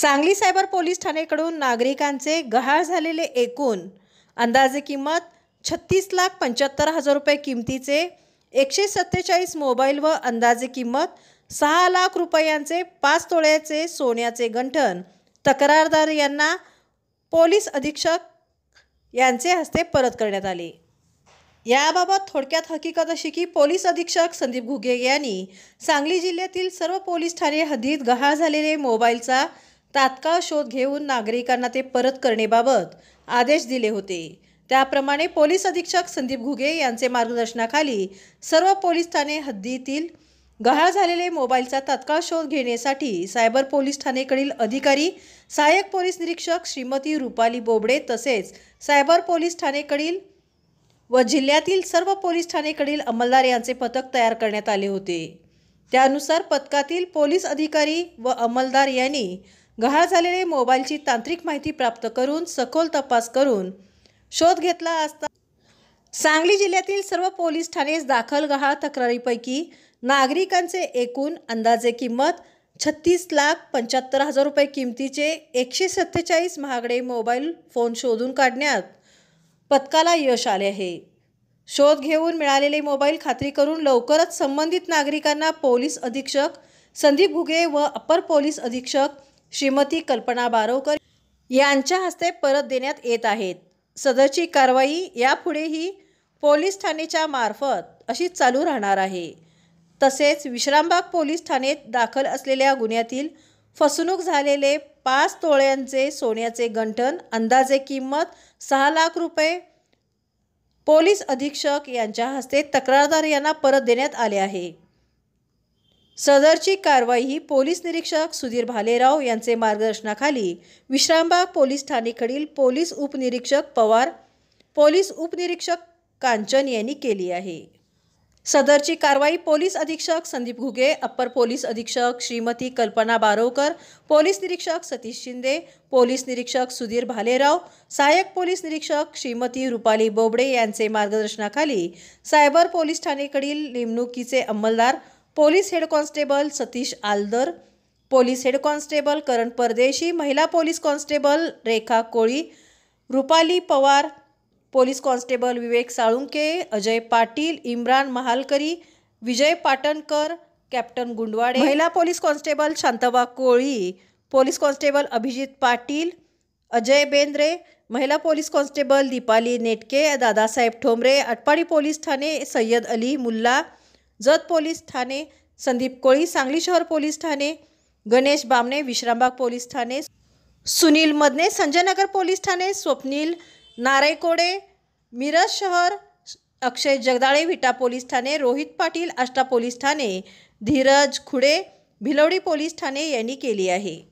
Sangli cyber police ठाणेकडून नागरिकांचे गहाळ झालेले एकूण अंदाजे किंमत 36,75,000 रुपये किमतीचे 147 मोबाईल व अंदाजे किंमत 6 लाख रुपयांचे 5 तोळ्याचे सोन्याचे गंठण तक्रारदार यांना पोलीस अधीक्षक यांचे हस्ते परत करण्यात आले। याबाबत थोडक्यात हकीकत अशी की पोलीस अधीक्षक संदीप घुगे यांनी सांगली जिल्ह्यातील सर्व पोलीस ठाणे हद्दीत गहाळ झालेले मोबाईलचा तात्काळ शोध घेऊन नागरिकांना ते परत करण्याबाबत आदेश दिले होते। त्याप्रमाणे पोलीस अधीक्षक संदीप घुगे यांचे मार्गदर्शनाखाली सर्व पोलीस ठाणे हद्दीतील गहाळ झालेले मोबाईलचा तात्काळ शोध घेण्यासाठी सायबर पोलीस ठाणेकडील अधिकारी सहाय्यक पोलीस निरीक्षक श्रीमती रुपाली बोबडे तसेच सायबर पोलीस ठाणेकडील व जिल्ह्यातील सर्व पोलीस ठाणेकडील अंमलदार यांचे पथक तयार करण्यात आले होते। त्यानुसार पथकातील पोलीस अधिकारी व अंमलदार यांनी गहाळ झालेले मोबाईलची तांत्रिक माहिती प्राप्त करून सखोल तपास करून शोध घेतला असता सांगली जिल्ह्यातील सर्व पोलीस ठाणेस दाखल गहाळ तक्रारीपैकी नागरिकांचे एकूण अंदाजे किंमत 36,75,000 रुपये किमतीचे 147 महागडे मोबाईल फोन शोधून काढण्यात पथकाला यश आले आहे। शोध घेऊन मिळालेले मोबाईल खात्री करून लवकरच संबंधित नागरिकांना पोलीस अधीक्षक संदीप घुगे व अपर पोलीस अधीक्षक श्रीमती कल्पना बारोकर यांच्या हस्ते परत देण्यात येत आहेत। सदरची कारवाई यापुढेही पोलीस ठाणेच्या मार्फत अशीच चालू राहणार आहे। तसेच विश्रामबाग पोलीस ठाण्यात दाखल असलेल्या गुन्ह्यातील फसवणूक झालेले 5 तोळ्यांचे सोन्याचे गंठण अंदाजे किंमत 6 लाख रुपये पोलीस अधीक्षक यांच्या हस्ते तक्रारदार यांना परत देण्यात आले आहे। सदरची कारवाई ही पोलीस निरीक्षक सुधीर भालेराव यांचे मार्गदर्शनाखाली विश्रामबाग पोलीस ठाणेकडील पोलीस उपनिरीक्षक पवार पोलीस उपनिरीक्षक कांचन यांनी केली आहे। सदरची कारवाई पोलीस अधीक्षक संदीप घुगे अप्पर पोलीस अधीक्षक श्रीमती कल्पना बारोकर पोलीस निरीक्षक सतीश शिंदे पोलीस निरीक्षक सुधीर भालेराव सहाय्यक पोलीस निरीक्षक श्रीमती रुपाली बोबडे यांचे मार्गदर्शनाखाली सायबर पोलीस ठाणेकडील नेमणुकीचे अंमलदार police head constable Satish Aldar police head constable Karan Pardeshi महिला police constable Rekha Koli Rupali Pawar police constable Vivek Salunke Ajay Patil Imran Mahalkari Vijay Patankar captain Gundwade महिला police constable Shantaba Koli police constable Abhijit Patil Ajay Bendre महिला police constable Deepali Netke Dadasaheb Thombare Atpadi police ठाणे सय्यद अली मुल्ला जत पोलीस ठाणे संदीप कोळी सांगली शहर police Thane Ganesh Bamne Vishrambag police Thane Sunil Madane Sanjaynagar police Thane Swapnil नारायकोडे Miraj शहर अक्षय जगदाळे विटा police Thane Rohit Patil Ashta police Thane Dheeraj Khude Bhilwadi police Thane यांनी केली आहे।